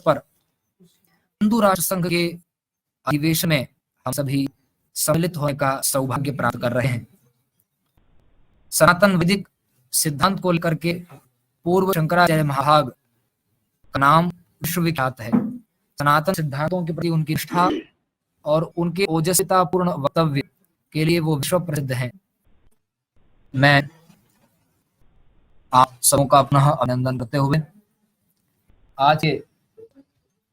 पर हिंदू राष्ट्र संघ के अधिवेशन में हम सभी सम्मिलित होने का सौभाग्य प्राप्त कर रहे हैं। सनातन वैदिक सिद्धांत को लेकर के पूर्व शंकराचार्य महाभाग का नाम विश्वविख्यात है। सनातन सिद्धांतों के प्रति उनकी निष्ठा और उनके ओजस्वितापूर्ण वक्तव्य के लिए वो विश्व प्रसिद्ध हैं। मैं आप सबों का पुनः अभिनंदन करते हुए आज के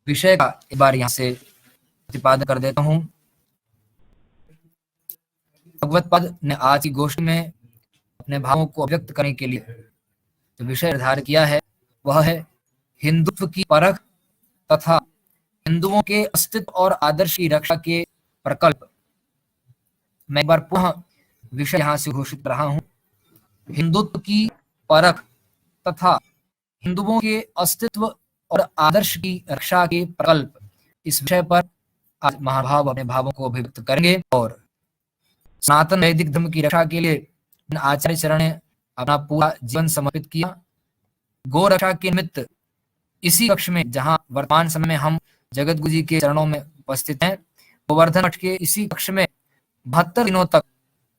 विषय का एक बार यहाँ से प्रतिपादन कर देता हूँ। भगवत पद ने आज की गोष्ठी में अपने भावों को अभिव्यक्त करने के लिए जो विषय निर्धारित किया है वह है हिंदुत्व की परख तथा हिंदुओं के अस्तित्व और आदर्श की रक्षा के प्रकल्प। मैं एक बार पुनः विषय यहाँ से घोषित कर रहा हूँ। हिंदुत्व की परख तथा हिंदुओं के अस्तित्व और आदर्श की रक्षा के प्रकल्प, इस विषय पर आज महाभाव अपने भावों को अभिव्यक्त करेंगे। और सनातन वैदिक धर्म की रक्षा के लिए आचार्य चरण ने अपना पूरा जीवन समर्पित किया। गो रक्षा के निमित्त इसी कक्ष में जहां वर्तमान समय में हम जगत गुरु जी के चरणों में उपस्थित हैं, गोवर्धन मठ के इसी कक्ष में 72 दिनों तक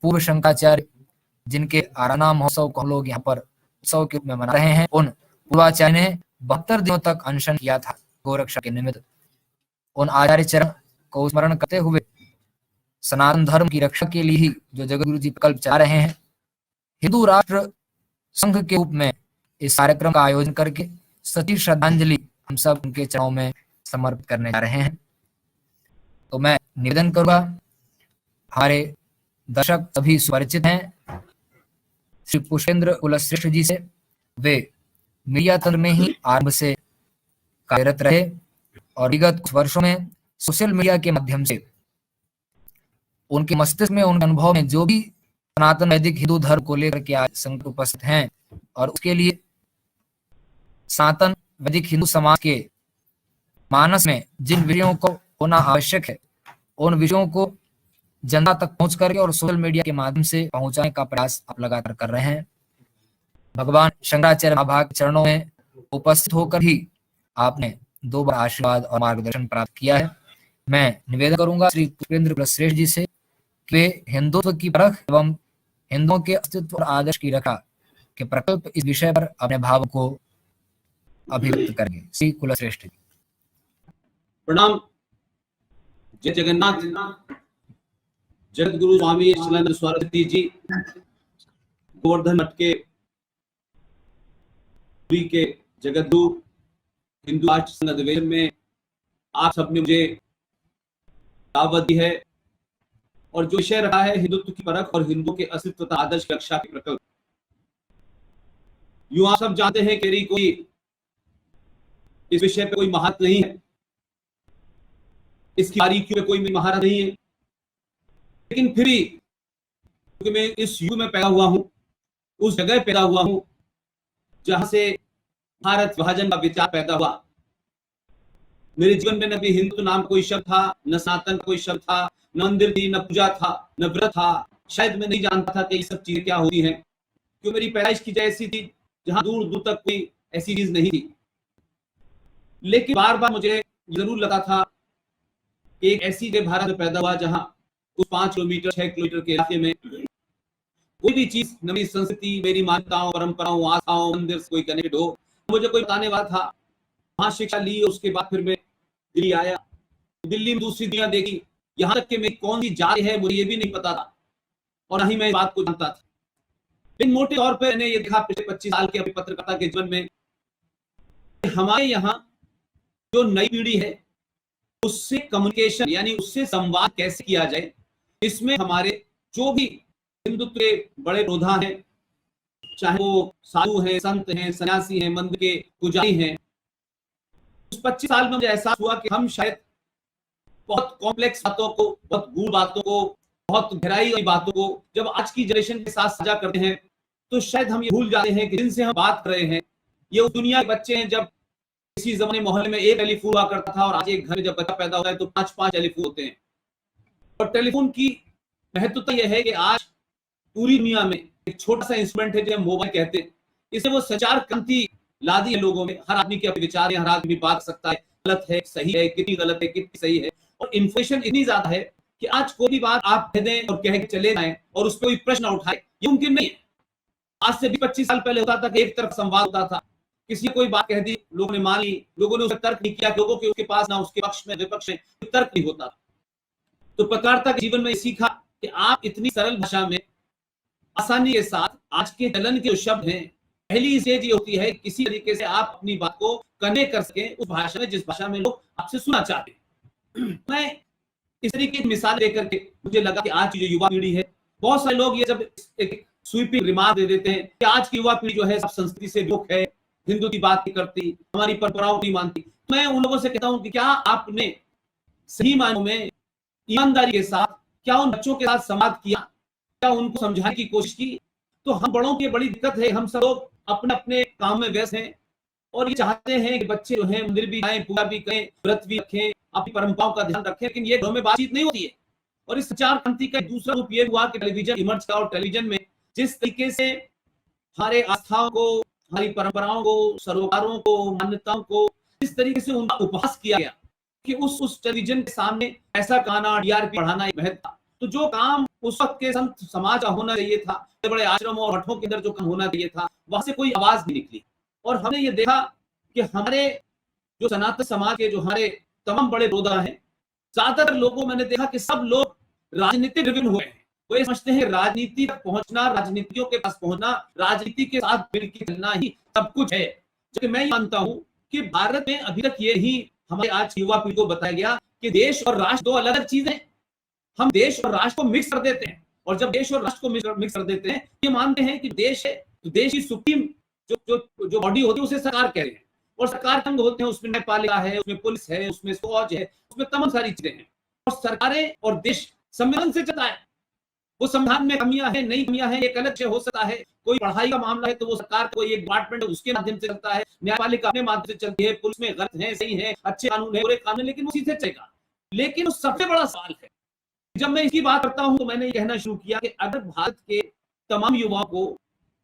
पूर्व शंकराचार्य जिनके आराधना महोत्सव को हम लोग यहाँ पर उत्सव के रूप में मना रहे हैं, उन पूर्वाचार्य ने 72 दिनों तक अनशन किया था गोरक्षा के निमित्त। उन आचार्य चरण को स्मरण करते हुए सनातन धर्म की रक्षा के लिए ही जो जगत गुरु जी प्रकल्प चला रहे हैं, हिंदू राष्ट्र संघ के रूप में इस कार्यक्रम का आयोजन करके सच्ची श्रद्धांजलि हम सब उनके चरणों में समर्पित करने जा रहे हैं। तो मैं निवेदन करूंगा, हमारे दर्शक सभी सुपरिचित हैं श्री पुष्पेंद्र कुलश्रेष्ठ जी से। वे मीडिया तंत्र में ही आरंभ से कार्यरत रहे और विगत कुछ वर्षों में सोशल मीडिया के माध्यम से उनके मस्तिष्क में, उनके अनुभव में जो भी सनातन वैदिक हिंदू धर्म को लेकर के आज संकट उपस्थित हैं और उसके लिए सनातन वैदिक हिंदू समाज के मानस में जिन विषयों को होना आवश्यक है, उन विषयों को जनता तक पहुंच करके और सोशल मीडिया के माध्यम से पहुंचाने का प्रयास आप लगातार कर रहे हैं। भगवान शंकराचार्य महाभाग चरणों में उपस्थित होकर ही आपने 2 बार आशीर्वाद और मार्गदर्शन प्राप्त किया है। मैं निवेदन करूंगा श्री पुष्पेंद्र कुलश्रेष्ठ जी से कि वे हिंदुत्व की परख एवं हिंदुओं के अस्तित्व और आदर्श की रक्षा के प्रकल्प, इस विषय पर अपने भाव को अभिव्यक्त करेंगे। श्री कुलश्रेष्ठ जी। प्रणाम। जय जगन्नाथ। जगत गुरु स्वामी शिलानंद सरस्वती जी गोवर्धन मठ के जगत गुरु हिंदू राष्ट्र संघ अधिवेशन में आप सबने मुझे दावत दी है और जो विषय रखा है हिंदुत्व की परख और हिंदुओं के अस्तित्व तथा आदर्श रक्षा के प्रकल्प। यूं आप सब जानते हैं कि कोई इस विषय पे कोई महारत नहीं है, इसकी बारीकियों में कोई महारत नहीं है, लेकिन फिर भी क्योंकि मैं इस युग में पैदा हुआ हूं, उस जगह पैदा हुआ हूं जहां से भारत विभाजन का विचार पैदा हुआ। मेरे जीवन में न भी हिंदू नाम कोई शब्द था, न सनातन कोई शब्द था, न मंदिर थी, न पूजा था, न व्रत था। शायद मैं नहीं जानता था कि ये सब चीजें क्या होती हैं, क्यों मेरी पैदाइश की जगह ऐसी थी जहां दूर दूर तक कोई ऐसी चीज नहीं थी। लेकिन बार बार मुझे जरूर लगा था कि एक ऐसी जगह भारत में पैदा हुआ जहां उस 5 किलोमीटर 6 किलोमीटर के इलाके में कोई भी चीज, मेरी संस्कृति, मेरी मान्यताओं, परंपराओं, आस्थाओं, मंदिर से कोई कनेक्टेड हो, मुझे कोई बताने वाला था। वहां शिक्षा ली, उसके बाद फिर मैं दिल्ली आया। दिल्ली में दूसरी दुनिया देखी, यहाँ तक कि मेरी कौन सी जाति है मुझे ये भी नहीं पता था और ना ही मैं इस बात को जानता था। लेकिन मोटे तौर पर मैंने ये देखा पिछले 25 साल के अपने पत्रकारिता के जीवन में, हमारे यहाँ जो नई पीढ़ी है उससे कम्युनिकेशन यानी उससे संवाद कैसे किया जाए, इसमें हमारे जो भी हिंदुत्व के बड़े प्रधान हैं, चाहे वो साधु हैं, संत हैं, सन्यासी हैं, मंदिर के पुजारी हैं, उस 25 साल में मुझे एहसास हुआ कि हम शायद बहुत कॉम्प्लेक्स बातों को, बहुत गूढ़ बातों को, बहुत गहराई वाली बातों को जब आज की जनरेशन के साथ साझा करते हैं तो शायद हम ये भूल जाते हैं कि जिनसे हम बात कर रहे हैं ये उस दुनिया के बच्चे हैं। जब किसी जमाने मोहल्ले में एक टेलीफोन हुआ करता था और आज एक घर में जब बच्चा पैदा होता है तो 5-5 टेलीफोन होते हैं। और टेलीफोन की महत्वता यह है कि आज पूरी दुनिया में एक छोटा सा इंस्ट्रूमेंट है जो मोबाइल कहते हैं, इससे वो संचार क्रांति ला दी है लोगों में। हर आदमी के अपने विचार हैं, हर आदमी बात कर सकता है, गलत है, सही है, कितनी गलत है, कितनी सही है। और इन्फॉर्मेशन इतनी ज्यादा है कि आज कोई भी बात आप कह दें और कह के चले जाएं और उस पर कोई प्रश्न उठाए, ये मुमकिन नहीं है। आज से 20-25 साल पहले होता था कि एक तरफ संवाद होता था, किसी ने कोई बात कह दी, लोगों ने मान ली, लोगों ने उसे तर्क नहीं किया, लोगों के उसके पास ना उसके पक्ष में विपक्ष में तर्क नहीं होता। तो पत्रकारिता के जीवन में सीखा कि आप इतनी सरल भाषा में आसानी के साथ आज के चलन के जो शब्द हैं, पहली स्टेज ये होती है किसी तरीके से आप अपनी बात को कन्वे कर सके उस भाषा में जिस भाषा में लोग आपसे सुनना चाहते हैं। मैं इस तरीके की मिसाल लेकर के मुझे लगा कि आज की जो युवा पीढ़ी है, बहुत सारे लोग ये जब एक स्वीपिंग रिमार्क दे देते हैं कि आज की युवा पीढ़ी जो है सब संस्कृति से विमुख है, हिंदू की बात नहीं करती, हमारी परंपराओं नहीं मानती। मैं उन लोगों से कहता हूं कि क्या आपने सही मायनों में ईमानदारी के साथ क्या उन बच्चों के साथ संवाद किया, क्या उनको समझाने की कोशिश की? तो हम बड़ों की बड़ी दिक्कत है, हम सब लोग अपने अपने काम में व्यस्त हैं और ये चाहते हैं कि बच्चे जो हैं मंदिर भी जाएं, पूजा भी करें, व्रत भी रखें, अपनी परंपराओं का ध्यान रखें, लेकिन ये घरों में बातचीत नहीं होती है। और इस संचार क्रांति का दूसरा रूप ये हुआ कि टेलीविजन इमर्ज किया और टेलीविजन में जिस तरीके से हमारे आस्थाओं को, हमारी परंपराओं को, सरोकारों को, मान्यताओं को जिस तरीके से उनका उपहास किया गया कि उस टेलीविजन के सामने पैसा कमाना, टीआरपी बढ़ाना एक महत्व था। तो जो काम उस वक्त के संत समाज का होना चाहिए था, बड़े आश्रमों और मठों के अंदर जो काम होना चाहिए था, वहां से कोई आवाज नहीं निकली। और हमने ये देखा कि हमारे जो सनातन समाज के जो हमारे तमाम बड़े रोदा हैं, ज्यादातर लोगों मैंने देखा कि सब लोग राजनीतिक ड्रिवन हुए हैं। वो ये समझते हैं राजनीति तक पहुंचना, राजनीतियों के पास पहुंचना, राजनीति के साथ मिलकर चलना ही सब कुछ है। जबकि मैं मानता हूं कि भारत में अभी तक ये ही हमारे आज युवा पीढ़ी को बताया गया कि देश और राष्ट्र दो अलग अलग चीजें। हम देश और राष्ट्र को मिक्स कर देते हैं, और जब देश और राष्ट्र को मिक्स कर देते हैं, ये मानते हैं कि देश है तो देश की सुप्रीम जो बॉडी होती है उसे सरकार कह रहे हैं, और सरकार के अंग होते हैं, उसमें न्यायपालिका है, उसमें पुलिस है, उसमें फौज है, उसमें तमाम सारी चीजें हैं। और सरकारें और देश संविधान से चलता है। वो संविधान में कमियां हैं, नई कमियां हैं, एक अलग से हो सकता है। कोई पढ़ाई का मामला है तो वो सरकार कोई एक डिपार्टमेंट है उसके माध्यम से चलता है, न्यायपालिका अपने माध्यम से चलती है, पुलिस में गलत है, सही है, अच्छे कानून है, बुरे कानून, लेकिन वो सीधे चलेगा। लेकिन सबसे बड़ा सवाल है, जब मैं इसकी बात करता हूं तो मैंने ये कहना शुरू किया कि अगर भारत के तमाम युवाओं को,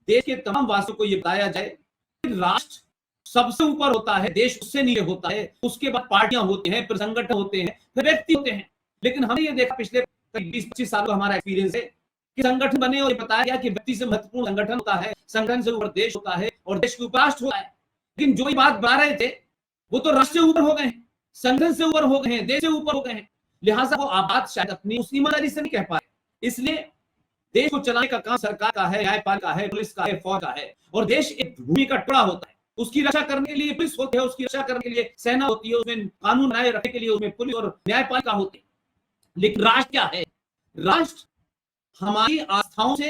देश के तमाम वासियों को ये बताया जाए कि राष्ट्र सबसे ऊपर होता है, देश उससे नीचे होता है, उसके बाद पार्टियां होती हैं, फिर संगठन होते हैं, फिर व्यक्ति होते हैं। लेकिन हमने ये देखा पिछले 20-25 साल का हमारा एक्सपीरियंस है कि संगठन बने और ये बताया गया कि व्यक्ति से महत्वपूर्ण संगठन होता है, संगठन से ऊपर देश होता है और देश के ऊपर राष्ट्र होता है। लेकिन जो ये बात बता रहे थे वो तो राष्ट्र से ऊपर हो गए हैं, संगठन से ऊपर हो गए हैं, देश से ऊपर हो गए हैं। लिहाजा वो बात शायद अपनी उस ईमानदारी से नहीं कह पाए। इसलिए देश को चलाने का काम सरकार का है, न्यायपालिका है, पुलिस का है, फौज का है। और देश एक भूमि का टुकड़ा होता है, उसकी रक्षा करने के लिए पुलिस होती है, उसकी रक्षा करने के लिए सेना होती है, उसमें कानून बनाए रखने के लिए उसमें पुलिस और न्यायपालिका होती है। लेकिन राष्ट्र क्या है? राष्ट्र हमारी आस्थाओं से,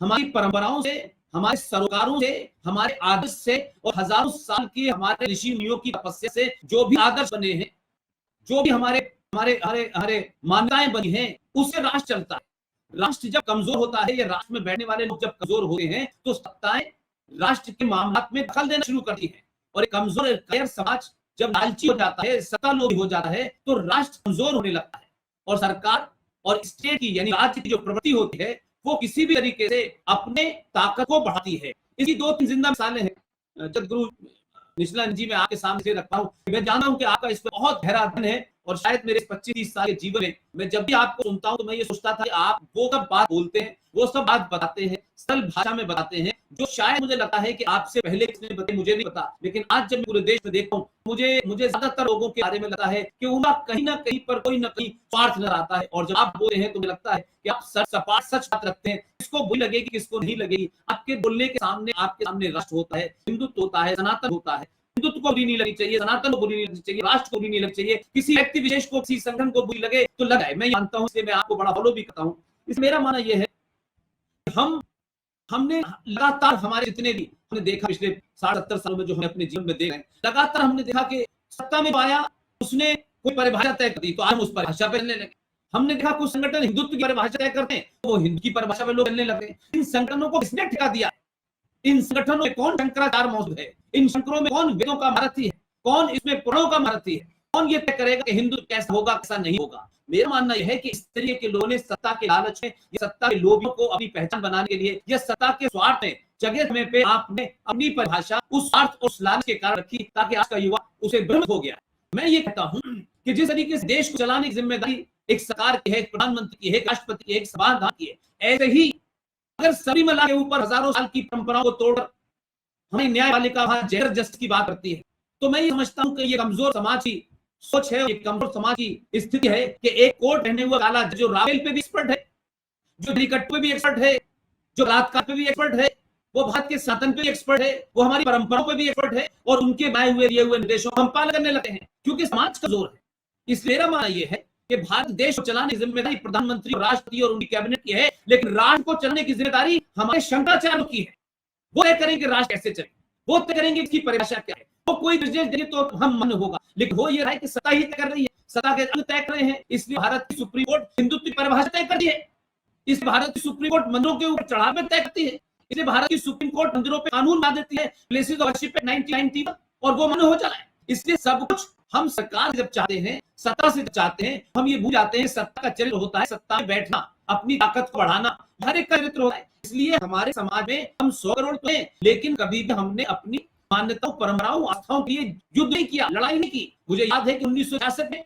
हमारी परंपराओं से, हमारे सरोकारों से, हमारे आदर्श से और हजारों साल की हमारे ऋषि मुनियों की तपस्या से जो भी आदर्श बने हैं, जो भी हमारे मान्यताएं बनी हैं, उससे राष्ट्र चलता है। राष्ट्र जब कमजोर होता है या राष्ट्र में बैठने वाले लोग जब कमजोर होते हैं तो सत्ताएं राष्ट्र के मामलों में दखल देना शुरू करती है। और एक कमजोर कायर समाज जब लालची हो जाता है, सत्ता लोभी हो जाता है, तो राष्ट्र कमजोर होने लगता है। और सरकार और स्टेट की यानी राज्य की जो प्रवृत्ति होती है वो किसी भी तरीके से अपने ताकत को बढ़ाती है। इसकी 2-3 जिंदा मिसालें हैं। जगतगुरु निशिलानंद जी मैं आपके सामने से रखता हूँ। मैं जानता हूँ कि आपका इस पर बहुत गहरा अध्ययन है, और शायद मेरे 25-30 साल के जीवन में मैं जब भी आपको सुनता हूं तो मैं ये सोचता था कि आप वो सब बात बोलते हैं, वो सब बात बताते हैं, सरल भाषा में बताते हैं, जो शायद मुझे लगता है कि आपसे पहले किसने बताया मुझे नहीं पता। लेकिन आज जब मैं पूरे देश में देखता हूँ, मुझे ज्यादातर लोगों के बारे में लगता है कि उनका कहीं ना कहीं पर कोई ना कहीं स्वार्थ नजर आता है। और जब आप बोलते हैं तो मुझे लगता है कि आप सपाट सच बात रखते हैं, किसको बुरी लगेगी किसको नहीं लगेगी। आपके बोलने के सामने आपके सामने राष्ट्र होता है, हिंदुत्व होता है, सनातन होता है। हिंदुत्व को बुरी नहीं लगनी चाहिए, सनातन को बुरी नहीं लगनी चाहिए, राष्ट्र को बुरी नहीं लगनी चाहिए, किसी व्यक्ति विशेष को, किसी संगठन को बुरी लगे तो लगाए। मैं जानता हूं, इसलिए मैं आपको बड़ा फॉलो भी करता हूं। इसमें मेरा मानना यह है कि हमने लगातार हमारे जितने भी हमने देखा पिछले 60-70 सालों में जो हम अपने जीवन में देख रहे हैं, लगातार हमने देखा कि सत्ता में आया, उसने कोई परिभाषा तय कर दी तो आज हम उस परिभाषा पे चलने लगे। हमने देखा कुछ संगठन हिंदुत्व की परिभाषा तय करते हैं तो वो हिंदू की परिभाषा पे लोग चलने लगे। इन संगठनों को किसने ठेका दिया? इन संगठनों में कौन शंकराचार्य मौजूद है? इन संगठनों में कौन वेदों का महारथी है? कौन इसमें पुराणों का महारथी है? कौन ये तय करेगा कि हिंदू कैसा होगा कैसा नहीं होगा? मेरा मानना यह है कि इस तरीके के लोगों ने सत्ता के लालच में, या सत्ता के लोभियों को अपनी पहचान बनाने के लिए, या सत्ता के स्वार्थ में जगह समय पे आपने अपनी परिभाषा उस स्वार्थ और उस लालच के कारण रखी, ताकि आज का युवा उसे भ्रमित हो गया। मैं ये कहता हूं कि जिस तरीके से देश को चलाने की जिम्मेदारी एक सरकार की है, एक प्रधानमंत्री की है, एक राष्ट्रपति की है, एक संविधान की है, ऐसे ही अगर सबरीमला के ऊपर हजारों साल की परंपराओं को तोड़कर हमारी न्यायपालिका वहां जेंडर जस्टिस की बात करती है, तो मैं ये समझता हूं कि ये कमजोर समाज की सोच है, एक कमजोर समाज की स्थिति है कि एक कोट पहने हुआ काला जो राफेल पे भी एक्सपर्ट है, जो हेलीकॉप्टर पे भी एक्सपर्ट है, जो बलात्कार पे भी एक्सपर्ट है, वो भारत के शासन पे भी एक्सपर्ट है, वो हमारी परंपराओं पे भी एक्सपर्ट है, और उनके बनाए हुए दिए हुए निर्देशों को हम पालन करने लगते हैं क्योंकि समाज कमजोर है। इसलिए मेरा मानना यह है कि भारत देश को चलाने की जिम्मेदारी प्रधानमंत्री और राष्ट्रपति और उनकी कैबिनेट की है, लेकिन राष्ट्र को चलाने की जिम्मेदारी हमारे शंकराचार्य की है। वो तय करेंगे राष्ट्र कैसे चले, वो तय करेंगे इसकी परिभाषा क्या है, वो कोई निर्देश देंगे तो हम मन होगा, लेकिन हो ये रहा है कि सत्ता ही तय कर रही है, सत्ता के अंग तय कर रहे हैं। इसलिए भारत की सुप्रीम कोर्ट हिंदुत्व की परिभाषा तय करती है, इस भारत की सुप्रीम कोर्ट मंदिरों के ऊपर चढ़ावे तय करती है, इसलिए भारत की सुप्रीम कोर्ट मंदिरों पे कानून बना देती है, प्लेसेस ऑफ वर्शिप 1990 और वो मन हो जाए। इसलिए सब कुछ हम सरकार जब चाहते हैं, सत्ता से चाहते हैं, हम ये भूल जाते हैं सत्ता का चरित्र होता है सत्ता में बैठना, अपनी ताकत को बढ़ाना, हर एक का चरित्र होता है। इसलिए हमारे समाज में हम 100 करोड़ तो हैं, लेकिन कभी भी हमने अपनी मान्यताओं, परंपराओं, आस्थाओं के लिए युद्ध नहीं किया, लड़ाई नहीं की। मुझे याद है कि 1966 में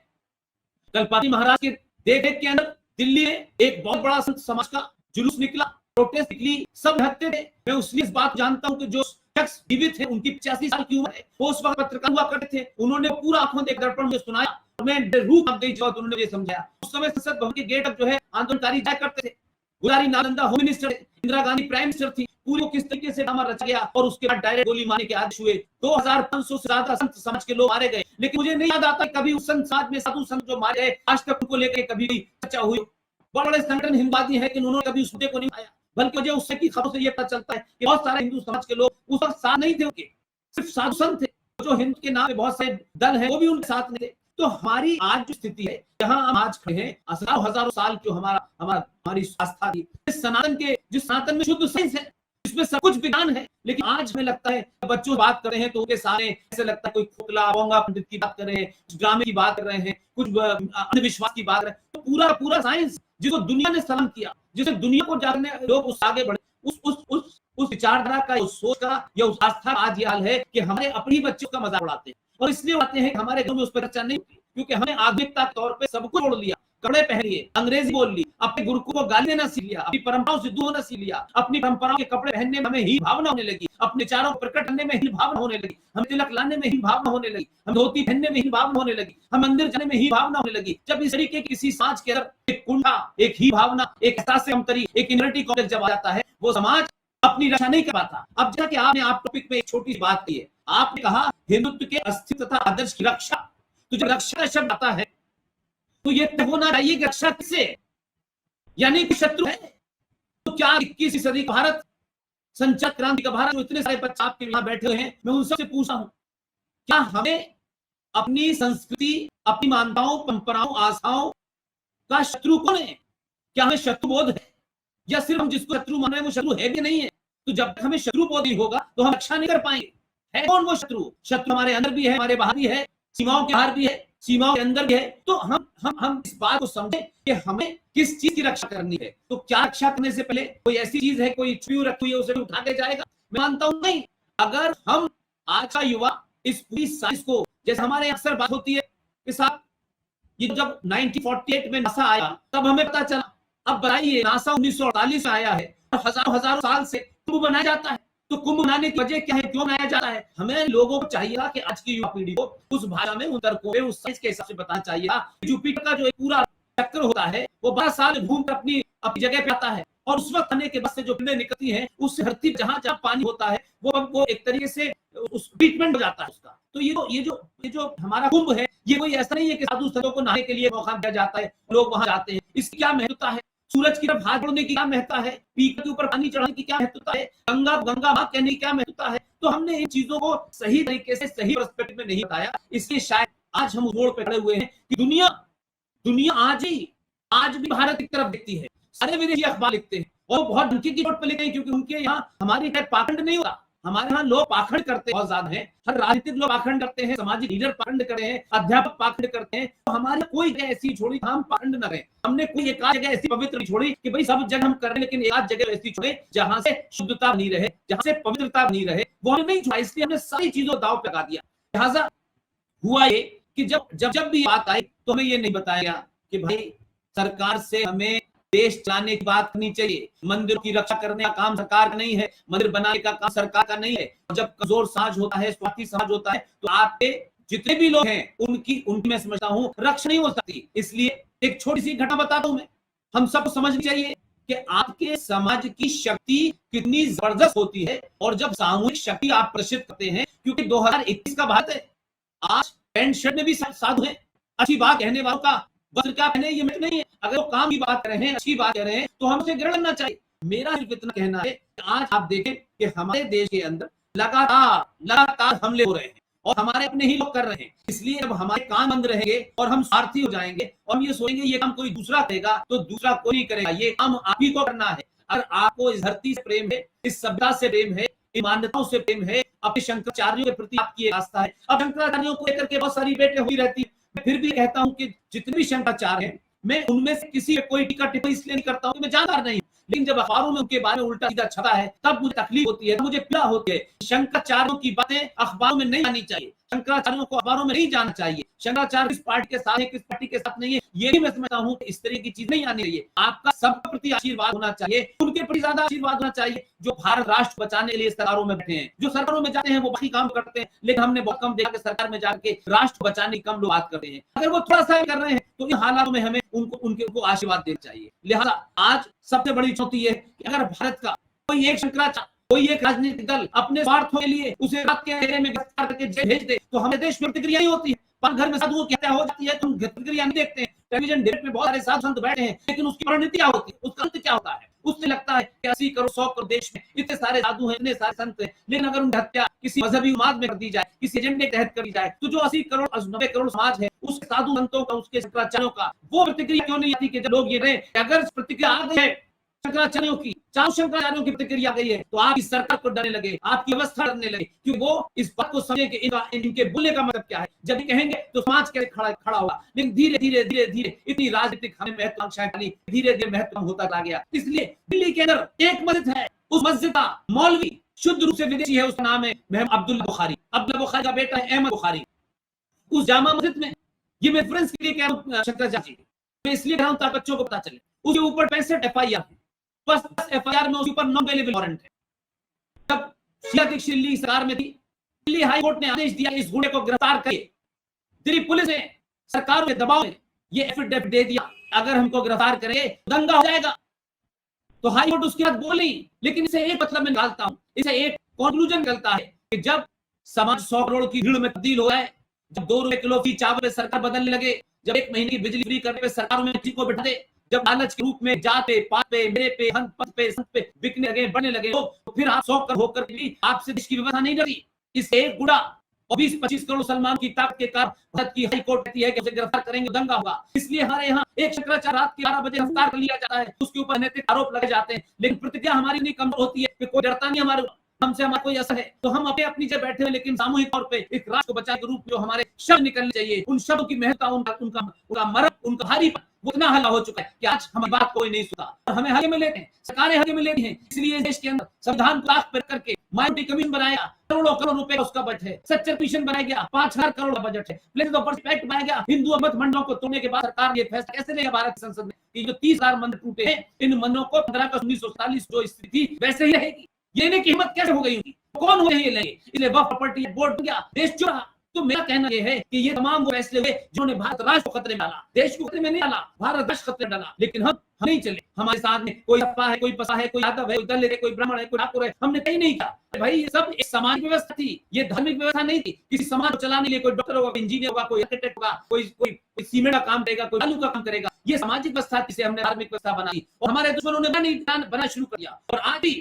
कलपाती महाराज के देख के अंदर दिल्ली में एक बहुत बड़ा संत समाज का जुलूस निकला, प्रोटेस्ट निकली, सब हत्ते थे। मैं उसलिए इस बात जानता हूं कि जो शख्स जीवित है, उनकी 85 साल की उम्र है, वो उस वक्त पत्रकार हुआ करते थे, उन्होंने पूरा आंखों देख दर्पण में सुनाया, मैं रूह कांप गई जब उन्होंने ये समझाया। उस समय संसद भवन के गेट तक जो है आंदोलनकारी जाया करते थे, Gulzari Nanda home minister, Indira Gandhi prime minister थी, पूरी को किस तरीके से ड्रामा रचा गया और उसके बाद डायरेक्ट गोली मारने के आदेश हुए। 2500 से ज्यादा संत समाज के लोग मारे गए, लेकिन मुझे नहीं याद आता कभी उस संत समाज में साधु संत जो मारे गए आज तक उनको लेकर कभी चर्चा हुई। बड़े बड़े संगठन हिंदुवादी है कि उन्होंने कभी उस मुद्दे को नहीं उठाया, बल्कि मुझे उससे की खबरों से ये पता चलता है कि बहुत सारे हिंदू समाज के लोग उस वक्त साथ नहीं थे, उनके सिर्फ साधु संत थे, जो हिंदू के नाम पे बहुत से दल है वो भी उनके साथ नहीं थे। तो हमारी आज जो स्थिति है, जहां हम आज खड़े हैं, हजारों साल जो हमारी आस्था थी, सनातन के, जिस सनातन में शुद्ध साइंस है, इसमें सब कुछ विज्ञान है, लेकिन आज हमें लगता है बच्चों बात कर रहे हैं तो उनके सामने ऐसे लगता है कोई खोखला बोंगा पंडित की बात कर रहे हैं, ड्रामे की बात कर रहे हैं, कुछ अंधविश्वास की बात कर रहे हैं। तो पूरा साइंस जिसको दुनिया ने सलाम किया, जिसे दुनिया को जानने लोग उस आगे बढ़े, उस विचारधारा का, उस सोच का या उस आस्था का आज ये हाल है कि हमारे अपने बच्चों का मजाक उड़ाते हैं, और इसलिए उड़ाते हैं कि हमारे घर में उस पर चर्चा नहीं होती, क्योंकि हमने आधुनिकता के तौर पे सब कुछ छोड़ लिया, कपड़े पहन लिए, अंग्रेजी बोल ली, अपने गुरुकुल को गाली देना सीख लिया, अपनी परंपराओं से दूर होना सीख लिया, अपनी परंपराओं के कपड़े पहनने में हमें ही भावना होने लगी, अपने विचारों को प्रकट करने में ही भावना होने लगी, हम तिलक लाने में ही भावना होने लगी, हम धोती पहनने में ही भावना होने लगी, हम मंदिर जाने में ही भावना होने लगी। जब इस तरीके किसी समाज के अंदर एक कुंठा, एक ही भावना, एक एहसास कमतरी, एक इनरिटी कॉम्प्लेक्स जब आ जाता है, वो समाज अपनी रक्षा नहीं कर पाता। अब जैसा कि आपने आप टॉपिक में एक छोटी सी बात की है, आपने कहा हिंदुत्व के अस्तित्व तथा आदर्श की रक्षा, तो जब रक्षा का शब्द आता है तो ये तय होना चाहिए कि रक्षा किससे, यानी कि शत्रु है। तो क्या 21वीं सदी का भारत, संचार क्रांति का भारत, जो इतने सारे बच्चे आपके यहाँ बैठे हुए हैं, मैं उन सबसे पूछता हूं, क्या हमें अपनी संस्कृति, अपनी मान्यताओं, परंपराओं, आस्थाओं का शत्रु कौन है? क्या हमें शत्रु बोध है, या सिर्फ हम जिसको शत्रु मान रहे हैं वो शत्रु है भी नहीं है? तो जब तक हमें शत्रु बोध नहीं होगा तो हम रक्षा नहीं कर पाएंगे। है कौन वो शत्रु? शत्रु हमारे अंदर भी है, हमारे बाहर भी है, सीमाओं के बाहर भी है, सीमाओं के अंदर भी है। तो हम इस बात को समझें कि हमें किस चीज की रक्षा करनी है। तो क्या रक्षा करने से पहले कोई ऐसी चीज है, कोई छुई रखी है, उसे उठा के जाएगा? मैं मानता हूं नहीं। अगर हम आज का युवा इस पूरी साइंस को, जैसे हमारे अक्सर बात होती है कि साहब ये जब 1948 में नासा आया तब हमें पता चला, अब बताइए नासा 1948 में आया है और हजारों साल से कुंभ बनाया जाता है। तो कुंभ बनाने की वजह क्या है, क्यों बनाया जाता है? हमें लोगों को चाहिए कि आज की युवा पीढ़ी को उस भाषा में, उन तर्कों में, उस साइंस के हिसाब से बताना चाहिए। जुपिटर का जो एक पूरा चक्र होता है वो 12 साल घूमकर अपनी जगह पे आता है, और उस वक्त आने के बाद से जो किरणें निकलती हैं उस धरती जहां जहां पानी होता है वो एक तरीके से उस ट्रीटमेंट हो जाता है उसका। तो ये जो हमारा कुंभ है, ये कोई ऐसा नहीं है कि साधु संतों को नहाने के लिए मौका दिया जाता है, लोग वहां जाते हैं। इसकी क्या महत्वता है? सूरज की तरफ हाथ जोड़ने की क्या महत्वता है? पीकर के ऊपर पानी चढ़ाने की क्या महत्वता है? गंगा मां कहने की क्या महत्वता है? तो हमने इन चीजों को सही तरीके से, सही पर्सपेक्टिव में नहीं बताया, इसलिए शायद आज हम उस मोड़ पे खड़े हुए हैं कि दुनिया आज भी भारत की तरफ देखती है। सारे विदेशी अखबार लिखते हैं और बहुत डंके की चोट पे लिखते हैं, क्योंकि उनके यहाँ हमारी पाखंड नहीं होता। हमारे यहाँ लोग पाखंड करते बहुत ज्यादा है, हर राजनीतिक लोग पाखंड करते हैं, सामाजिक लीडर पाखंड करते हैं, अध्यापक पाखंड करते हैं। तो हमारे कोई जगह ऐसी छोड़ी हम पाखंड न रहे। हमने कोई एक जगह ऐसी पवित्र नहीं छोड़ी कि भाई सब जगह हम कर रहे हैं, लेकिन एक जगह ऐसी छोड़े जहां से शुद्धता नहीं रहे, जहां से पवित्रता नहीं रहे, वो हमने नहीं छोड़ा। इसलिए हमने सारी चीजों दाव पे लगा दिया। लिहाजा हुआ ये कि जब भी बात आई तो हमें ये नहीं बताया कि भाई सरकार से हमें देश चलाने की बात करनी चाहिए, मंदिर की रक्षा करने का काम सरकार का नहीं है, मंदिर बनाने का काम सरकार का नहीं है। जब कमजोर समाज होता है, स्वार्थी समाज होता है, तो आपके जितने भी लोग हैं उनकी मैं समझता हूं रक्षा नहीं हो सकती। इसलिए एक छोटी सी घटना बताता हूं मैं, हम सबको समझनी चाहिए कि आपके समाज की शक्ति कितनी जबरदस्त होती है और जब सामूहिक शक्ति आप प्रदर्शित करते हैं, क्योंकि 2021 का भारत है, आज पैंट शर्ट में भी साधु है, अच्छी बात कहने वालों का वस्त्र क्या पहने ये मित नहीं है, अगर वो काम की बात कर रहे हैं, अच्छी बात कह रहे हैं, तो हमसे ग्रहण करना चाहिए। मेरा सिर्फ इतना कहना है कि आज आप देखें कि हमारे देश के अंदर लगातार हमले हो रहे हैं और हमारे अपने ही लोग कर रहे हैं। इसलिए जब हमारे काम बंद रहेंगे और हम स्वार्थी हो जाएंगे और हम ये सोचेंगे ये काम कोई दूसरा करेगा, तो दूसरा कोई नहीं करेगा, ये काम आप ही को करना है। अगर आपको इस धरती से प्रेम है, इस सभ्यता से प्रेम है, इन मान्यताओं से प्रेम है, अपने शंकराचार्यों के प्रति आपकी आस्था है। अब शंकराचार्यों को लेकर के बहुत सारी बेटे हुई रहती है, मैं फिर भी कहता हूं कि जितने भी शंकराचार्य हैं, मैं उनमें से किसी कोई टीका टिप्पणी इसलिए नहीं करता हूं कि मैं जानकार नहीं, लेकिन जब अखबारों में उनके बारे में उल्टा सीधा छपा है तब मुझे तकलीफ होती है, मुझे पीड़ा होती है। शंकराचार्यों की बातें अखबारों में नहीं आनी चाहिए, शंकराचार्यों को अखबारों में नहीं जाना चाहिए। शंकराचार्य किस पार्टी के साथ है, किस पार्टी के साथ नहीं है, ये भी मैं समझता हूं कि इस तरह की चीज नहीं आनी चाहिए। आपका सबके प्रति आशीर्वाद होना चाहिए, उनके प्रति ज्यादा आशीर्वाद होना चाहिए जो भारत राष्ट्र बचाने के लिए सरकारों में बैठे हैं। जो सरकारों में जाते हैं वो बाकी काम करते हैं, लेकिन हमने बहुत कम देखा कि सरकार में जाके राष्ट्र बचाने की कम लोग बात करते हैं। अगर वो थोड़ा सा कर रहे हैं तो इन हालातों में हमें उनको आशीर्वाद देना चाहिए। लिहाजा आज सबसे बड़ी चुनौती है कि अगर भारत का कोई एक शंकराचार्य, कोई एक राजनीतिक दल अपने स्वार्थों के लिए उसे रात के अंधेरे में गिरफ्तार करके जेल भेज दे, तो हमारे देश में प्रतिक्रिया नहीं होती है। पर घर में साधुओं की हत्या हो जाती है तो हम प्रतिक्रिया नहीं देखते हैं। टेलीविजन डिबेट में बहुत सारे साधु संत बैठे हैं, लेकिन उसकी परिणति क्या होती है, उसका अंत क्या होता है? उससे लगता है कि 80 करोड़ 100 करोड़ देश में इतने सारे साधु हैं, इतने सारे संत हैं, लेकिन अगर उनकी हत्या किसी मजहबी उन्माद में कर दी जाए, किसी एजेंडे के तहत कर दी जाए, तो जो 80 करोड़ 90 करोड़ समाज है उसके साधु संतों का, उसके शंकराचार्यों का वो प्रतिक्रिया क्यों नहीं आती? कि जब लोग ये रहे अगर प्रतिक्रिया आ गई है शंकराचार्यों की, चारों शंकराचार्यों की प्रतिक्रिया गई है, तो आप इस सरकार को डरने लगे, आपकी व्यवस्था डरने लगे, क्योंकि वो इस बात को समझे कि इनके बोलने का मतलब क्या है। जब ये कहेंगे तो समाज कैसे खड़ा होगा। लेकिन धीरे धीरे इतनी राजनीतिक हमें महत्वाकांक्षाएं डाली, धीरे धीरे महत्व होता चला गया। इसलिए दिल्ली के अंदर एक मस्जिद है, उस मस्जिद का मौलवी शुद्ध रूप से विदेशी है, उसका नाम है अब्दुल्ला बुखारी। अब्दुल्ला बुखारी का बेटा है अहमद बुखारी। उस जामा मस्जिद में, ये मैं रेफरेंस के लिए कह रहा हूं शंकराचार्य जी, मैं इसलिए कह रहा हूं ताकि बच्चों को पता चले, उसके ऊपर 65 FIR है, बस 10 FIR में उसके ऊपर नॉन अवेलेबल वारंट है। जब दिल्ली सरकार में थी, दिल्ली हाई कोर्ट ने आदेश दिया इस गुंडे को गिरफ्तार करिए। दिल्ली पुलिस ने सरकार के दबाव में ये एफिडेविट दे दिया, अगर हमको गिरफ्तार करेंगे दंगा हो जाएगा। तो हाई कोर्ट उसके बाद बोली, लेकिन इसे एक मतलब मैं निकालता हूं, इसे एक कंक्लूजन निकलता है कि जब समाज 100 करोड़ की भीड़ में तब्दील हो जाए, जब 2 रुपए किलो की चावल पे सरकार बदलने लगे, जब 1 महीने की बिजली फ्री करने पे सरकारों में किसी को बिठा दे, जब लालच के रूप में जात पे, पात पे, मेरे पे, हंस पद पे, संत पे बिकने लगे, बढ़ने लगे, तो फिर आप 100 करोड़ होकर भी आपसे देश की व्यवस्था नहीं डरी। इस एक गुड़ा और 20-25 करोड़ मुसलमान की ताकत के कारण भारत की हाई कोर्ट कहती है कि उसे गिरफ्तार करेंगे दंगा होगा। इसलिए हमारे यहाँ एक शंकराचार्य रात के 12 बजे गिरफ्तार कर लिया जाता है, उसके ऊपर नैतिक आरोप लगे जाते हैं, लेकिन प्रतिक्रिया हमारी नहीं कमजोर होती है कि कोई डरता नहीं हमारे हमसे, हमारा कोई असर है, तो हम अपनी जगह बैठे हुए, लेकिन सामूहिक तौर पे एक राष्ट्र को बचाने के रूप में जो हमारे शब्द निकलने चाहिए, उन शब्दों की महत्ता, उनका मर्म, उनका भारीपन वो इतना हल्ला हो चुका है कि आज हमारी बात कोई नहीं सुनता और हमें हल्के में लेते हैं, सरकारें हल्के में लेती हैं। इसलिए देश के अंदर संविधान को लाख पर करके माइनॉरिटी कमीशन बनाया, करोड़ों रुपए उसका बजट है, सच्चर कमीशन बनाया गया, 5000 करोड़ का बजट है, प्लेस ऑफ पर्सपेक्ट बनाया गया। हिंदू मत मंडलों को तोड़ने के बाद सरकार ये फैसला कैसे लेगा भारत की संसद में कि जो 30,000 मंदिर टूटे हैं, इन मंदिरों को 15 अगस्त 1947 जो स्थिति थी वैसे ही रहेगी। लेने की हिम्मत कैसे हो गई उनकी? कौन हुए ये लेंगे? इसलिए वक्फ प्रॉपर्टी बोर्ड गया, देश चुरा। तो मेरा कहना यह है कि ये तमाम वो फैसले हुए जिन्होंने भारत राष्ट्र को खतरे में डाला, देश को खतरे में नहीं डाला, भारत राष्ट्र खतरे में डाला। लेकिन हम नहीं चले, हमारे साथ में कोई सपा है, कोई पसा है, कोई यादव है, कोई दलित है, कोई ब्राह्मण है, कोई ठाकुर है, हमने कहीं नहीं किया। भाई ये सब एक सामाजिक व्यवस्था थी, ये धार्मिक व्यवस्था नहीं थी। किसी समाज को चलाने के लिए कोई डॉक्टर होगा, कोई इंजीनियर होगा, कोई आर्किटेक्ट होगा, कोई सीमेंट का काम करेगा, कोई बालू का काम करेगा। ये सामाजिक व्यवस्था थी, हमने धार्मिक व्यवस्था बनाई और हमारे दुश्मनों ने बना शुरू कर दिया। और आज भी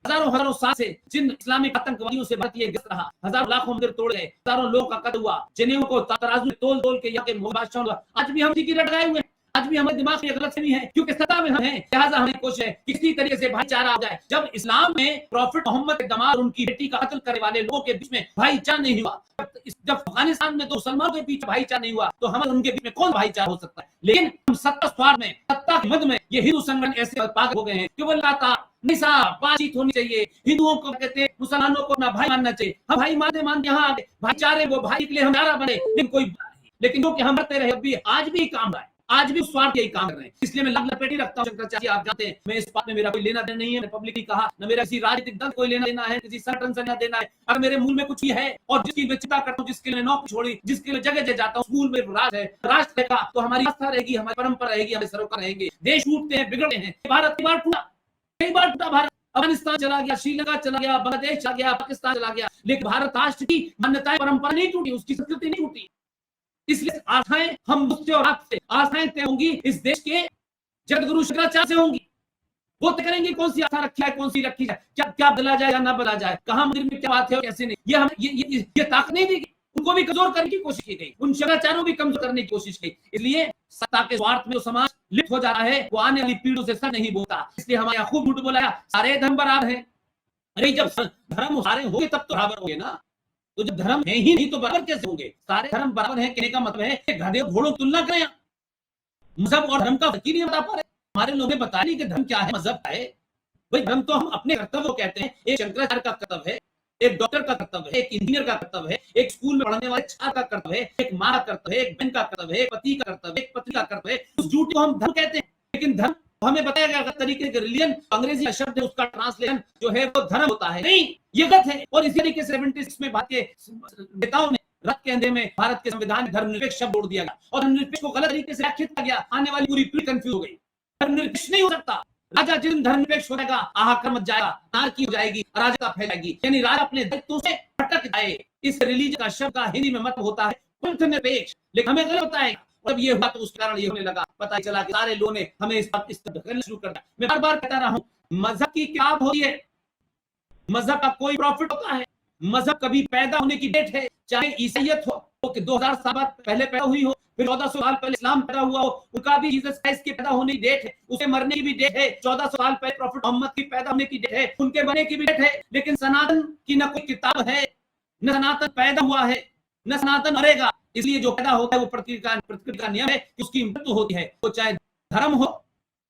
हजारों साल से जिन इस्लामिक आतंकवादियों से भारत ग्रस्त रहा, हजारों लाखों मंदिर तोड़ गए, हजारों लोगों का कत्ल हुआ, जनेऊ को तराजू तोल के यहाँ के बादशाह, आज भी हम की रट गए हुए हैं। आज भी हमारे दिमाग में गलतफहमी है, क्योंकि सत्ता में हम हैं, लिहाजा हमारी कोशिश है किसी तरीके से भाईचारा आ जाए। जब इस्लाम में प्रॉफिट मोहम्मद के दामाद और उनकी बेटी का कत्ल करने वाले लोगों के बीच में भाईचारा नहीं हुआ, जब अफगानिस्तान में तो मुसलमानों के बीच भाईचारा नहीं हुआ, तो हमारे उनके बीच में कौन भाईचारा हो सकता है? लेकिन हम सत्ता स्वार्थ में, सत्ता के मद में ये हिंदू संगठन ऐसे पागल हो गए हैं कि वो लगातार नहीं साहब बातचीत होनी चाहिए, हिंदुओं को कहते हैं मुसलमानों को अपना भाई मानना चाहिए, हम भाई मानते यहाँ आगे भाईचारे वो भाई के लिए हम नारा बने, लेकिन कोई लेकिन जो कि हम करते रहे अभी आज भी काम रहा है, आज भी स्वार्थ यही काम कर रहे हैं। इसलिए मैं लपेट ही रखता हूँ शंकराचार्य, आप जानते हैं मैं इस बात में मेरा कोई लेना देना नहीं है, पब्लिकली कहा न मेरा किसी राजनीतिक दल कोई लेना देना है, किसी संगठन से लेना देना है। अगर मेरे मुंह में कुछ भी है और जिसकी मैं चिंता करता हूँ, जिसके लिए नौकरी छोड़ी, जिसके लिए जगह जगह जाता हूँ, स्कूल में राज है, राष्ट्र रहेगा तो हमारी आस्था रहेगी, हमारी परंपरा रहेगी, हमारे सरोकार रहेंगे। देश टूटते हैं, बिगड़ते हैं, भारत कई बार टूटा, कई बार टूटा भारत, अफगानिस्तान चला गया, श्रीलंका चला गया, बांग्लादेश चला गया, पाकिस्तान चला गया, लेकिन भारत राष्ट्र की मान्यताएं परंपरा नहीं टूटी, उसकी संस्कृति नहीं टूटी। इसलिए आशाएं हम मुझसे और आपसे आशाएं तय होंगी इस देश के जगतगुरु शंकराचार्य से होंगी। वो तय करेंगे कौन सी आशा रखी है, कौन सी रखी जाए, क्या क्या बदला जाए या ना बदला जाए, कहां मंदिर में क्या बात है और कैसे नहीं, ये हम ये ताकत नहीं देगी। उनको भी कमजोर करने की कोशिश की गई, उन शंकराचार्यों भी कमजोर करने की कोशिश की। इसलिए सत्ता के स्वार्थ में वो समाज लिप्त हो जा रहा है, वो आने वाली पीढ़ियों से सच नहीं बोलता। इसलिए हमारे यहाँ खूब झूठ बोला, सारे धर्म बराबर है। अरे जब धर्म सारे होंगे तब तो बराबर होंगे ना, तो जब धर्म है ही नहीं तो बराबर कैसे होंगे? सारे धर्म बराबर है कहने का मतलब है कि गधे घोड़ों की तुलना करें, मजहब और धर्म का फर्क ही नहीं बता पा रहे। हमारे लोगों ने बताया नहीं कि धर्म क्या है, मजहब क्या है। भाई धर्म तो हम अपने कर्तव्य को कहते हैं। एक शंकराचार्य का कर्तव्य है, एक डॉक्टर का कर्तव्य है, एक इंजीनियर का कर्तव्य है, एक स्कूल में पढ़ने वाले छात्र का कर्तव्य है, एक माँ का कर्तव्य है, एक बहन का कर्तव्य है, एक पति का कर्तव्य है, एक पत्नी का कर्तव्य है। उस झूठ को हम धर्म कहते हैं, लेकिन धर्म हमें बताया गया तरीके के रिलीजन अंग्रेजी का शब्द है, उसका ट्रांसलेशन जो है वो धर्म होता है। नहीं, ये गलत है। और इसी तरीके से 76 में भारतीय नेताओं ने रथ के अंधेरे में भारत के संविधान में धर्मनिरपेक्ष शब्द जोड़ दिया गया और धर्मनिरपेक्ष को गलत तरीके से व्याख्यात किया गया। आने वाली पूरी पीढ़ी कंफ्यूज हो गई। धर्मनिरपेक्ष नहीं हो सकता। राजा जिस दिन धर्मनिरपेक्ष हो जाएगा, हाहाकार मच जाएगा, नारकी हो जाएगी, अराजकता फैल जाएगी, यानी राजा अपने दायित्वों से भटक जाए। इस रिलीजन का शब्द का हिंदी में मतलब होता है पंथ निरपेक्ष, लेकिन हमें गलत होता है। जब ये हुआ तो उस कारण ये होने लगा, पता ही चला कि सारे लोगों ने हमें इस तरह करना शुरू कर दिया। मैं बार बार कहता रहा हूं, मजहब की क्या होती है, मजहब का कोई प्रॉफिट होता है? मजहब कभी पैदा होने की डेट है, चाहे ईसाइयत हो कि 2000 साल पहले पैदा हुई हो, फिर 1400 साल पहले इस्लाम पैदा हुआ हो, उनका भी जीसस क्राइस्ट के पैदा होने की डेट है, उसे मरने की भी डेट है, 1400 साल पहले प्रॉफिट मोहम्मद की पैदा होने की डेट है, उनके बनने की भी डेट है। लेकिन सनातन की न कोई किताब है, न सनातन पैदा हुआ है, न सनातन मरेगा। इसलिए जो पैदा होता है वो प्रकृति का नियम है कि उसकी मृत्यु होती है। वो चाहे धर्म हो,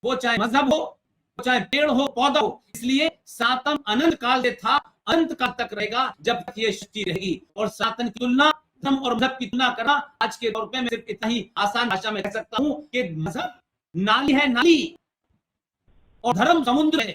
वो चाहे मजहब हो, वो चाहे पेड़ हो, पौधा हो। इसलिए सनातन अनंत काल से था, अनंत काल तक रहेगा जब तक ये सृष्टि रहेगी। और सनातन की तुलना धर्म और मजहब की तुलना करना आज के दौर पे मैं सिर्फ इतना ही आसान भाषा में कह सकता हूं कि मजहब नाली है, नाली, और धर्म समुद्र है।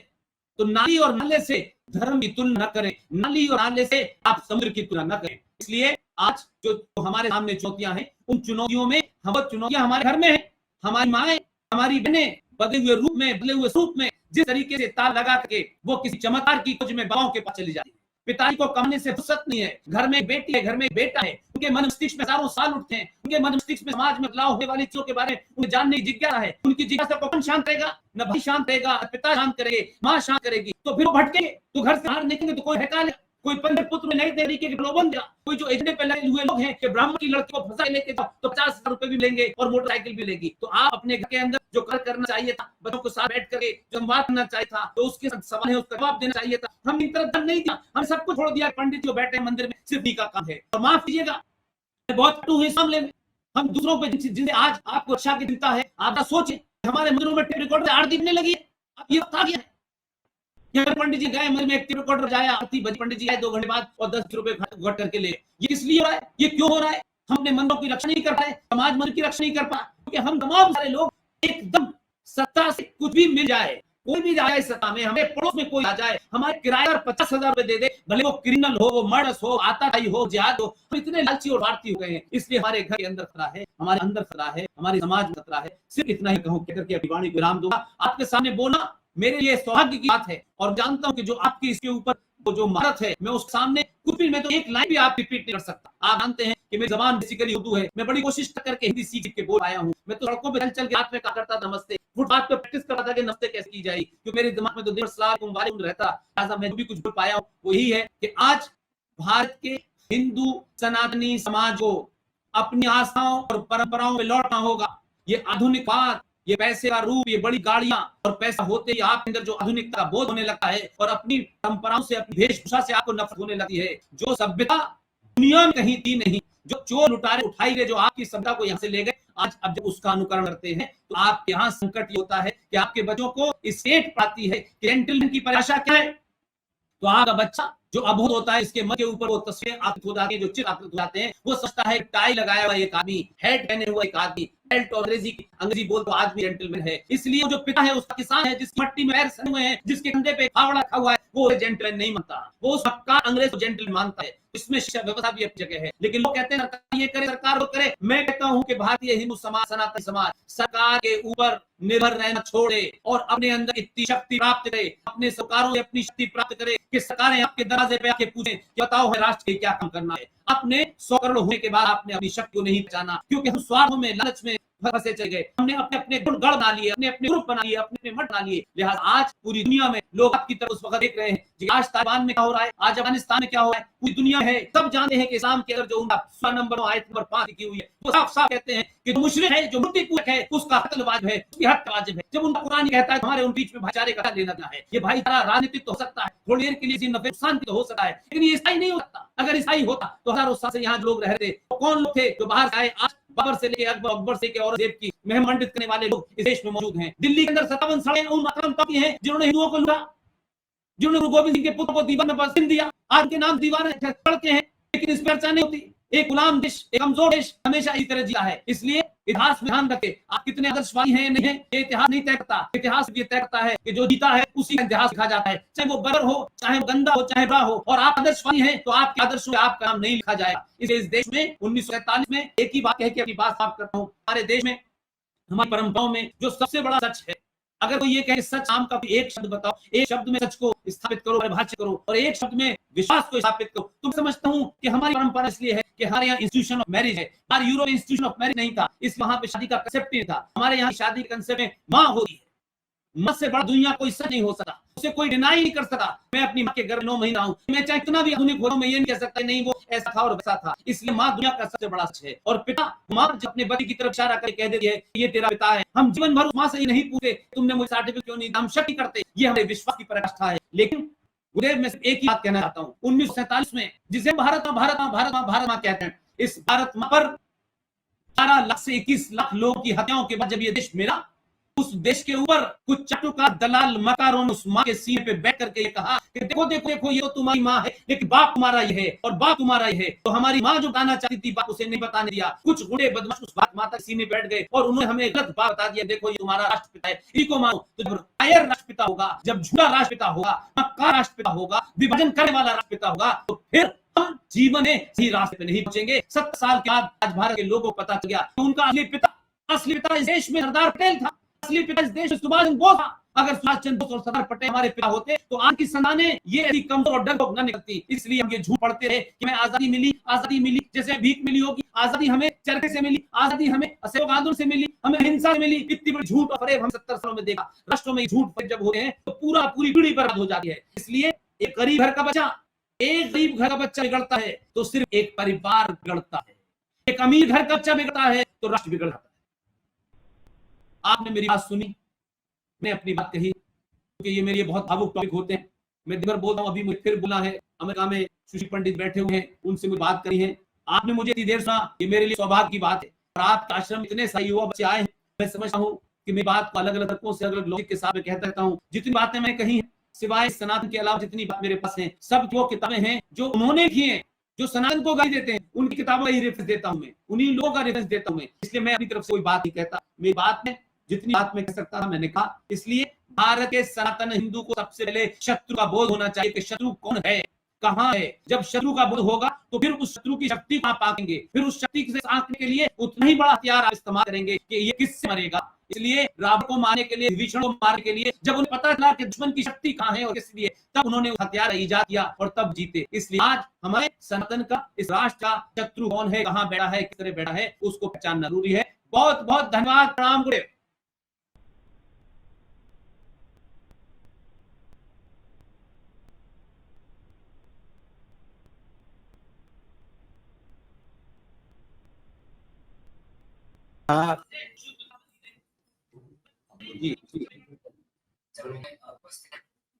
तो नाली और नाले से धर्म की तुलना न करें, नाली और नाले से आप समुद्र की तुलना न करें। इसलिए आज जो हमारे सामने चुनौतियां हैं, उन चुनौतियों में हम चुनौतियां हमारे घर में है, हमारी माएं, हमारी बहनें बदले हुए रूप में, बदले हुए स्वरूप में जिस तरीके से तार लगा के वो किसी चमत्कार की खोज में बाबाओं के पास चली जाती है। पिताजी को कमाने से फुर्सत नहीं है, घर में एक बेटी है, घर में एक बेटा है, उनके मन मस्तिष्क में हजारों साल उठते हैं, उनके मन मस्तिष्क में समाज में बदलाव होने वाली चीजों के बारे में उन्हें जानने की जिज्ञासा है। उनकी जिज्ञासा को कौन शांत करेगा? न भाई शांत रहेगा, पिता शांत करेंगे, माँ शांत करेगी, तो फिर वो भटकेंगे, तो घर से बाहर निकलेंगे तो कोई हटा कोई पंद्रह पुत्र में नए तरीके के प्रलोभन दिया, कोई जो एजेंडे पे लगे हुए लोग हैं कि ब्राह्मण की लड़की को फंसा लेके जाओ तो 50,000 रुपए भी मिलेंगे और मोटरसाइकिल भी मिलेगी। तो आप अपने घर के अंदर जो करना चाहिए था, बच्चों को साथ बैठ करके जो संवाद करना चाहिए था, तो उसके सवाल है उसका जवाब देना चाहिए था। हम इन तरफ नहीं दिया, हम सब कुछ छोड़ दिया। पंडित जो बैठे हैं मंदिर में सिर्फ का काम है। और माफ कीजिएगा, बहुत कटु है इस मामले में। हम दूसरों पे जिनसे आज आपको अच्छा की चिंता है, आप सोचें हमारे मंदिरों में टेप रिकॉर्डर आरती देने लगी है। अब ये बता गया है, पंडित जी गए मंदिर में, एक रिकॉर्डर बजाया, आरती बजी, पंडित जी आए 2 घंटे बाद और 10 रुपए घट करके ले। ये इसलिए हो रहा है, ये क्यों हो रहा है? हम अपने मंदिरों की रक्षा नहीं कर पाए, समाज मंदिर की रक्षा नहीं कर पाए, क्योंकि हम तमाम सारे लोग एकदम सत्ता से कुछ भी मिल जाए, कोई भी जाए सत्ता में, हमें पड़ोस में कोई आ जाए, हमारे किराएदार 50,000 रुपए दे दे, भले वो क्रिमिनल हो, वो मर्डर्स हो, आतंकवादी हो, जिहाद हो, हम इतने लालची और स्वार्थी हो गए हैं। इसलिए हमारे घर के अंदर खतरा है, हमारे अंदर खतरा है, हमारे समाज में खतरा है। सिर्फ इतना ही कहूं कहकर के अपनी वाणी को विराम दूंगा। आपके सामने बोलना मेरे लिए सौभाग्य की बात है और जानता हूं कि जो आपकी इसके ऊपर वो जो महारत है, मैं उसके सामने कुछ भी, मैं तो एक लाइन भी आप रिपीट नहीं कर सकता। आप जानते हैं कि मेरी जबान बेसिकली उर्दू है, मैं बड़ी कोशिश करके हिंदी सीख के बोल आया हूं। मैं तो सड़कों पे चल के हाथ में कहा करता था नमस्ते, फुटपाथ पे प्रैक्टिस करता था कि नमस्ते कैसे की जाए, क्योंकि मेरे दिमाग में तो देर सलाम वालेकुम रहता। लिहाजा मैं जो भी कुछ बोल पाया हूं वो यही है कि आज भारत के हिंदू सनातनी समाज को अपनी आस्थाओं और परंपराओं में लौटना होगा। ये आधुनिकवाद, ये पैसे का रूप, ये बड़ी गाड़ियां और पैसा होते ही आप अंदर जो आधुनिकता का बोध होने लगता है और अपनी परंपराओं से, अपनी वेशभूषा से आपको नफरत होने लगती है। जो सभ्यता दुनिया में कहीं थी नहीं, जो चोर लुटारे उठाई गए, जो आपकी सभ्यता को यहाँ से ले गए, आज अब जब उसका अनुकरण करते हैं तो आप यहाँ संकट ये होता है कि आपके बच्चों को स्टेट पाती है कि जेंटलमैन की परिभाषा क्या है। तो आपका बच्चा जो अबोध होता है, इसके मन के ऊपर वो तस्वीरें आकृत हो जाती है, जो चित्र आकृत हो जाते हैं, वो समझता है टाई लगाया हुआ एक आदमी, हैट पहने हुआ एक आदमी, बेल्ट और अंग्रेजी बोल तो आदमी जेंटलमैन है। इसलिए वो जो पिता है उसका किसान है, जिसकी मट्टी में पैर सने हुए हैं, जिसके कंधे पे फावड़ा रखा हुआ है, वो जेंटलमैन नहीं मानता, वो उस मक्का अंग्रेज को जेंटलमैन मानता है। इसमें शिक्षा व्यवस्था भी अपनी जगह है, लेकिन लोग कहते हैं सरकार ये करे, सरकार वो करे। मैं कहता हूं कि भारतीय हिंदू समाज, सनातन समाज सरकार के ऊपर निर्भर रहना छोड़े और अपने अंदर इतनी शक्ति प्राप्त करे, अपने सरकारों से अपनी शक्ति प्राप्त करे कि सरकारें आपके दरवाजे पे आके पूछें कि बताओ हमें राष्ट्र के लिए क्या काम करना है। अपने 100 करोड़ होने के बाद आपने अपनी शक्ति को नहीं पहचाना, क्योंकि हम स्वार्थों में, लालच में फंसे चले गए। हमने अपने अपने गुण गढ़ बना लिए, अपने अपने ग्रुप बना लिए, अपने अपने मठ बना लिए। लिहाजा आज पूरी दुनिया में लोग आपकी तरफ उस वक्त देख रहे हैं कि आज तालिबान में क्या हो रहा है, आज अफगानिस्तान में क्या हो रहा है, पूरी दुनिया है। सब जानते हैं कि इस्लाम के अंदर जो उनका सूरा नंबर आयत नंबर 5 लिखी हुई है, वो साफ साफ कहते हैं कि जो मुशरिक है, जो मूर्ति पूजक है, उसका कत्ल वाजिब है, उसकी हत्या वाजिब है। जब उनका कुरान कहता है हमारे उन बीच में भाईचारे का लेना क्या है, ये भाईचारा राजनीतिक तो हो सकता है, थोड़ी देर के लिए नुकसान तो हो सकता है, लेकिन ये ईसाई नहीं हो सकता। अगर ईसाई होता तो हजारों साल से यहाँ लोग रह रहे थे, तो कौन लोग थे जो बाहर से आए? आज बाबर से लेके अकबर, अकबर से लेके औरंगजेब की महिमा मंडित करने वाले लोग इस देश में मौजूद हैं। दिल्ली के अंदर 57 सड़कें उन अकरम तबके हैं जिन्होंने हिंदुओं को लूटा, जिन्होंने गुरु गोविंद सिंह के पुत्र को दीवार में बसिन दिया। आज के नाम दीवार सड़कें हैं, लेकिन इस पर चर्चा नहीं होती। एक गुलाम देश, एक कमजोर देश हमेशा इस तरह जिया है। इसलिए इतिहास में ध्यान रखें, आप कितने आदर्शवादी हैं नहीं है, ये इतिहास नहीं तय करता। इतिहास ये तय करता है कि जो जीता है उसी का इतिहास लिखा जाता है, चाहे वो बर्बर हो, चाहे वो गंदा हो, चाहे बुरा हो। और आप आदर्शवादी हैं तो आपके आदर्शों में आपका नाम नहीं लिखा जाएगा। इस देश में 1947 में एक ही बात कह के अपनी बात साफ करता हूँ, हमारे देश में, हमारी परंपराओं में जो सबसे बड़ा सच है, अगर कोई ये कहे सच नाम का एक शब्द बताओ, एक शब्द में सच को स्थापित करो, परिभाषित करो, और एक शब्द में विश्वास को स्थापित करो, तो मैं समझता हूं कि हमारी परंपरा इसलिए है कि हमारे यहाँ इंस्टीट्यूशन ऑफ मैरिज है। हमारे यूरोप में इंस्टीट्यूशन ऑफ मैरिज नहीं था, इसलिए वहां पे शादी का कंसेप्ट नहीं था। हमारे यहाँ शादी के कंसेप्ट में माँ होती है, माँ से बड़ा दुनिया कोई सच नहीं हो सकता, उसे कोई डिनाई नहीं कर सकता। मैं अपनी माँ के घर 9 महीना हूँ, मैं चाहे कितना भी आधुनिक हो, मैं ये नहीं कह सकता नहीं वो ऐसा था और वैसा था। इसलिए माँ दुनिया का सबसे बड़ा सच है। और पिता, माँ जब अपने बच्चे की तरफ इशारा करके कह देती है ये तेरा पिता है, हम जीवन भर माँ से ही नहीं पूछते तुमने मुझे सर्टिफिकेट क्यों नहीं दिया, हम शक नहीं करते। ये हमारे विश्वास की पराकाष्ठा है। लेकिन गुरुदेव मैं एक ही बात कहना चाहता हूँ, 1947 में जिसे भारत माँ भारत माँ भारत माँ भारत माँ कहते हैं, इस भारत माँ पर 12 लाख से 21 लाख लोगों की हत्याओं के बाद जब ये देश मिला, उस देश के ऊपर कुछ चाटुकार दलाल मकारों ने उस माँ के सीने पे बैठ करके ये कहा कि देखो देखो देखो ये तो तुम्हारी माँ है, लेकिन बाप तुम्हारा ये है और बाप तुम्हारा ये है। तो हमारी माँ जो बताना चाहती थी बाप उसे नहीं बताने दिया। कुछ गुंडे बदमाश उस बात माता के सीने बैठ गए और उन्होंने हमें गलत बात बता दिया, देखो ये तुम्हारा राष्ट्रपिता है, इसी को मानो। तो जब कायर राष्ट्रपिता होगा, जब झूठा राष्ट्रपिता होगा, मक्का राष्ट्रपिता होगा, विभाजन करने वाला राष्ट्रपिता होगा, तो फिर हम जीवन में सही रास्ते पे नहीं पहुंचेंगे। 70 साल के बाद आज भारत के लोगों को पता चल गया कि उनका असली पिता इस देश में सरदार पटेल था, असली पिता इस देश में सुभाष चंद्र बोस था। अगर सुभाष चंद्र बोस और सरदार पटेल हमारे पिता होते तो आज की संतानें ये ऐसी कमजोर और डरपोक न निकलती। इसलिए हम ये झूठ पढ़ते रहे कि हमें आजादी मिली, आजादी मिली, जैसे भीख मिली होगी, आजादी हमें चरखे से मिली, आजादी हमें असहयोग आंदोलन से मिली, हमें हिंसा से मिली। इतनी बड़ी झूठ और फरेब हम 70 सालों में देखा। राष्ट्रों में झूठ जब होते हैं तो पूरी पीढ़ी बर्बाद हो जाती है। इसलिए एक गरीब घर का बच्चा, एक गरीब घर का बच्चा बिगड़ता है तो सिर्फ एक परिवार बिगड़ता है, एक अमीर घर का बच्चा बिगड़ता है तो राष्ट्र बिगड़ जाता है। आपने मेरी बात सुनी, मैं अपनी बात कही, क्योंकि ये मेरे लिए बहुत भावुक टॉपिक होते हैं। मैं दिन भर बोलता हूँ, अभी मुझे फिर बोला है, अमेरिका में सुशील पंडित बैठे हुए हैं, उनसे मुझे बात करी है। आपने मुझे इतनी देर सुना, ये मेरे लिए सौभाग्य की बात है। और आपका आश्रम में इतने सारे युवा बच्चे आए हैं, मैं समझता हूँ कि मेरी बात को अलग अलग तरीकों से, अलग अलग लॉजिक के साथ में कहता रहता हूँ। जितनी बातें मैंने कही है, सिवाय सनातन के अलावा जितनी बात मेरे पास है, सब वो किताबें हैं जो उन्होंने की हैं, जो सनातन को गाली देते हैं, उनकी किताबों का ही रेफरेंस देता हूं मैं, उन्हीं लोगों का रेफरेंस देता हूं मैं। इसलिए मैं अपनी तरफ से कोई बात नहीं कहता। मेरी बात में जितनी बात मैं कह सकता था मैंने कहा। इसलिए भारत के सनातन हिंदू को सबसे पहले शत्रु का बोध होना चाहिए कि शत्रु कौन है, कहां है। जब शत्रु का बोध होगा तो फिर उस शत्रु की शक्ति को आप आंकेंगे, फिर उस शक्ति से आंकने के लिए उतना ही बड़ा हथियार आप इस्तेमाल करेंगे कि ये किससे मरेगा। इसलिए रावण को मारने के लिए, विभीषण को मारने के लिए जब उन्हें पता चला कि दुश्मन की शक्ति कहां है और किस लिए, तब उन्होंने हथियार ईजाद किया और तब जीते। इसलिए आज हमारे सनातन का, इस राष्ट्र का शत्रु कौन है, कहां बैठा है, किस तरह बैठा है, उसको पहचानना जरूरी है। बहुत बहुत धन्यवाद। प्रणाम गुरुदेव।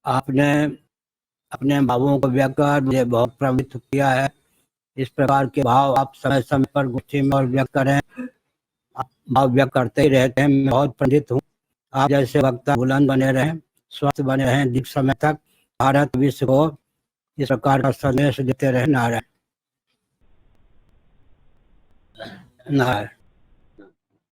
आपने अपने भावों को व्यक्त कर मुझे बहुत प्रभावित किया है। इस प्रकार के भाव आप समय समय पर गोष्ठी में और व्यक्त करें, भाव व्यक्त करते ही रहते हैं। मैं बहुत पंडित हूँ। आप जैसे वक्ता बुलंद बने रहें, स्वस्थ बने रहें, दीर्घ समय तक भारत विश्व को इस प्रकार का संदेश देते रहे। नारायण नारायण।